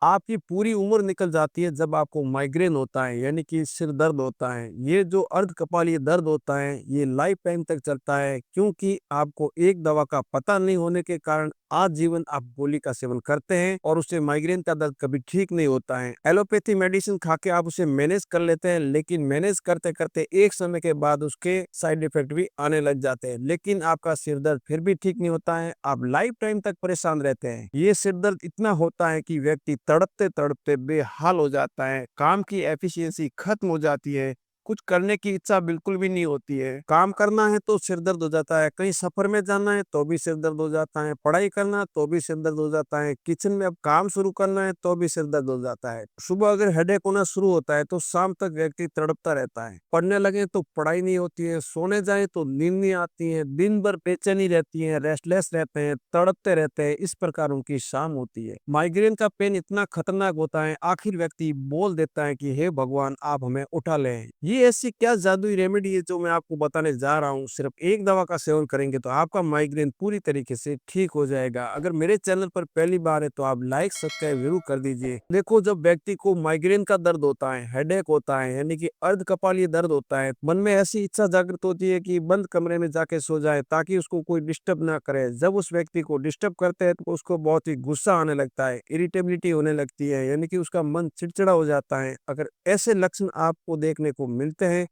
आपकी पूरी उम्र निकल जाती है जब आपको माइग्रेन होता है, यानी कि सिर दर्द होता है। ये जो अर्धकपालीय दर्द होता है, ये लाइफ टाइम तक चलता है, क्योंकि आपको एक दवा का पता नहीं होने के कारण आजीवन आप गोली का सेवन करते हैं और उससे माइग्रेन का दर्द कभी ठीक नहीं होता है। एलोपैथी मेडिसिन खा के आप उसे मैनेज कर लेते हैं, लेकिन मैनेज करते करते एक समय के बाद उसके साइड इफेक्ट भी आने लग जाते हैं, लेकिन आपका सिर दर्द फिर भी ठीक नहीं होता है। आप लाइफ टाइम तक परेशान रहते हैं। ये सिर दर्द इतना होता है कि व्यक्ति तड़पते तड़पते बेहाल हो जाता है, काम की एफिशिएंसी खत्म हो जाती है, कुछ करने की इच्छा बिल्कुल भी नहीं होती है। काम करना है तो सिर दर्द हो जाता है, कहीं सफर में जाना है तो भी सिर दर्द हो जाता है, पढ़ाई करना तो भी सिर दर्द हो जाता है, किचन में अब काम शुरू करना है तो भी सिर दर्द हो जाता है। सुबह अगर हेडेक होना शुरू होता है तो शाम तक व्यक्ति तड़पता रहता है। पढ़ने लगे तो पढ़ाई नहीं होती है, सोने जाए तो नींद नहीं आती है, दिन भर बेचैनी रहती है, रेस्टलेस रहते हैं, तड़पते रहते हैं। इस प्रकार उनकी शाम होती है। माइग्रेन का पेन इतना खतरनाक होता है, आखिर व्यक्ति बोल देता है कि हे भगवान आप हमें उठा लें। ये ऐसी क्या जादुई रेमेडी है जो मैं आपको बताने जा रहा हूँ। सिर्फ एक दवा का सेवन करेंगे तो आपका माइग्रेन पूरी तरीके से ठीक हो जाएगा। अगर मेरे चैनल पर पहली बार है तो आप लाइक सब्सक्राइब जरूर कर दीजिए। देखो, जब व्यक्ति को माइग्रेन का दर्द होता है, हेडेक होता है, यानी कि अर्धकपालीय दर्द होता है, मन में ऐसी इच्छा जागृत होती है कि बंद कमरे में जाके सो जाए ताकि उसको कोई डिस्टर्ब ना करे। जब उस व्यक्ति को डिस्टर्ब करते हैं तो उसको बहुत ही गुस्सा आने लगता है, इरिटेबिलिटी होने लगती है, यानी कि उसका मन चिड़चिड़ा हो जाता है। अगर ऐसे लक्षण आपको देखने को मिलते हैं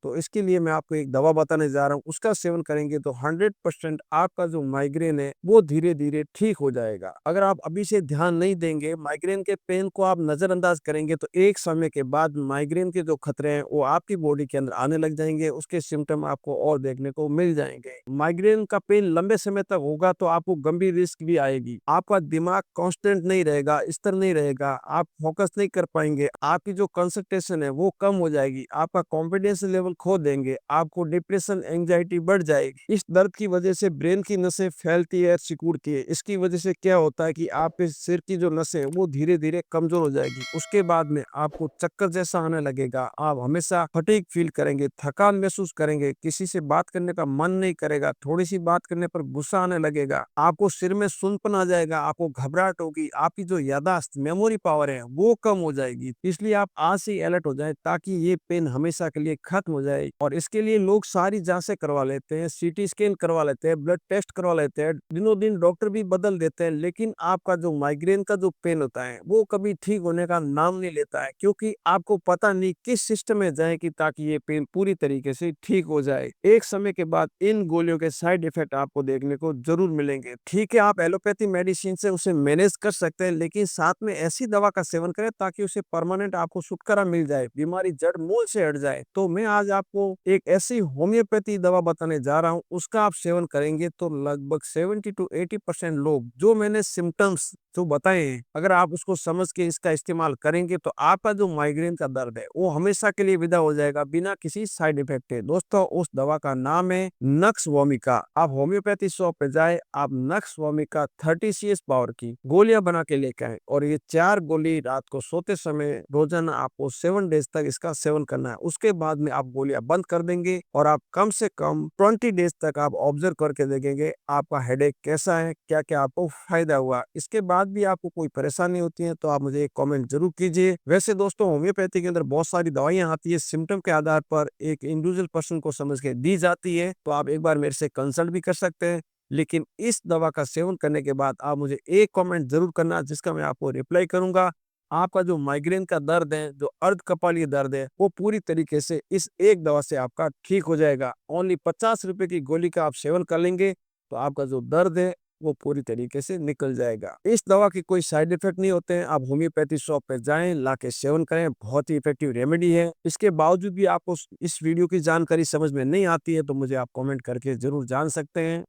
तो इसके लिए मैं आपको एक दवा बताने जा रहा हूँ। उसका सेवन करेंगे तो 100% आपका जो माइग्रेन है वो धीरे धीरे ठीक हो जाएगा। अगर आप अभी से ध्यान नहीं देंगे, माइग्रेन के पेन को आप नजरअंदाज करेंगे तो एक समय के बाद माइग्रेन के जो खतरे हैं वो आपकी बॉडी के अंदर आने लग जाएंगे, उसके सिम्टम आपको और देखने को मिल जाएंगे। माइग्रेन का पेन लंबे समय तक होगा तो आपको गंभीर रिस्क भी आएगी। आपका दिमाग कांस्टेंट नहीं रहेगा, स्थिर नहीं रहेगा, आप फोकस नहीं कर पाएंगे, आपकी जो कंसंट्रेशन है वो कम हो जाएगी, आपका कॉन्फिडेंस लेवल खो देंगे, आपको डिप्रेशन एंजाइटी बढ़ जाएगी। इस दर्द की वजह से ब्रेन की नसें फैलती है, सिकुड़ती है। इसकी वजह से क्या होता है कि आपके सिर की जो नसें हैं वो धीरे धीरे कमजोर हो जाएगी। उसके बाद में आपको चक्कर जैसा आने लगेगा, आप हमेशा फटीग फील करेंगे, थकान महसूस करेंगे, किसी से बात करने का मन नहीं करेगा, थोड़ी सी बात करने पर गुस्सा आने लगेगा, आपको सिर में सुनपन आ जाएगा, आपको घबराहट होगी, आपकी जो यादाश्त मेमोरी पावर है वो कम हो जाएगी। इसलिए आप आज से अलर्ट हो जाए ताकि ये पेन हमेशा के लिए खत्म हो जाए। और इसके लिए लोग सारी जांचें करवा लेते हैं, सीटी स्कैन करवा लेते हैं, ब्लड टेस्ट करवा लेते हैं, दिनों दिन डॉक्टर भी बदल देते हैं, लेकिन आपका जो माइग्रेन का जो पेन होता है वो कभी ठीक होने का नाम नहीं लेता है, क्योंकि आपको पता नहीं किस सिस्टम में जाए कि ताकि ये पेन पूरी तरीके से ठीक हो जाए। एक समय के बाद इन गोलियों के साइड इफेक्ट आपको देखने को जरूर मिलेंगे। ठीक है, आप एलोपैथी मेडिसिन से उसे मैनेज कर सकते हैं, लेकिन साथ में ऐसी दवा का सेवन करें ताकि उसे परमानेंट आपको छुटकारा मिल जाए, बीमारी जड़ मूल से हट जाए। तो मैं आज आपको एक ऐसी होम्योपैथी दवा बताने जा रहा हूँ, उसका आप सेवन करेंगे तो लगभग 70 to 80% लोग जो मैंने सिम्टम्स जो बताए हैं, अगर आप उसको समझ के इसका इस्तेमाल करेंगे तो आपका जो माइग्रेन का दर्द है वो हमेशा के लिए विदा हो जाएगा बिना किसी साइड इफेक्ट के। दोस्तों, उस दवा का नाम है नक्स वोमिका। आप होम्योपैथी शॉप पे जाए, आप नक्स वोमिका 30 CS पावर की गोलियां बना के लेके आए और ये 4 गोली रात को सोते समय रोजाना आपको 7 डेज तक इसका सेवन करना है। उसके बाद में आप गोलियां बंद कर देंगे और आप कम से कम 20 डेज तक आप ऑब्जर्व करके देखेंगे आपका हेडेक कैसा है, क्या क्या आपको फायदा हुआ। इसके बाद भी आपको कोई परेशानी होती है तो आप मुझे एक कमेंट जरूर कीजिए। वैसे दोस्तों, होम्योपैथी के अंदर बहुत सारी दवाइयां आती है, सिम्टम के आधार पर एक इंडिविजुअल पर्सन को समझ के दी जाती है, तो आप एक बार मेरे से कंसल्ट भी कर सकते हैं। लेकिन इस दवा का सेवन करने के बाद आप मुझे एक कमेंट जरूर करना जिसका मैं आपको रिप्लाई करूंगा। आपका जो माइग्रेन का दर्द है, जो अर्धकपालीय दर्द है, वो पूरी तरीके से इस एक दवा से आपका ठीक हो जाएगा। ओनली 50 रुपए की गोली का आप सेवन कर लेंगे तो आपका जो दर्द है वो पूरी तरीके से निकल जाएगा। इस दवा की कोई साइड इफेक्ट नहीं होते हैं। आप होम्योपैथी शॉप पे जाएं, लाके सेवन करें, बहुत ही इफेक्टिव रेमेडी है। इसके बावजूद भी आपको इस वीडियो की जानकारी समझ में नहीं आती है तो मुझे आप कमेंट करके जरूर जान सकते हैं।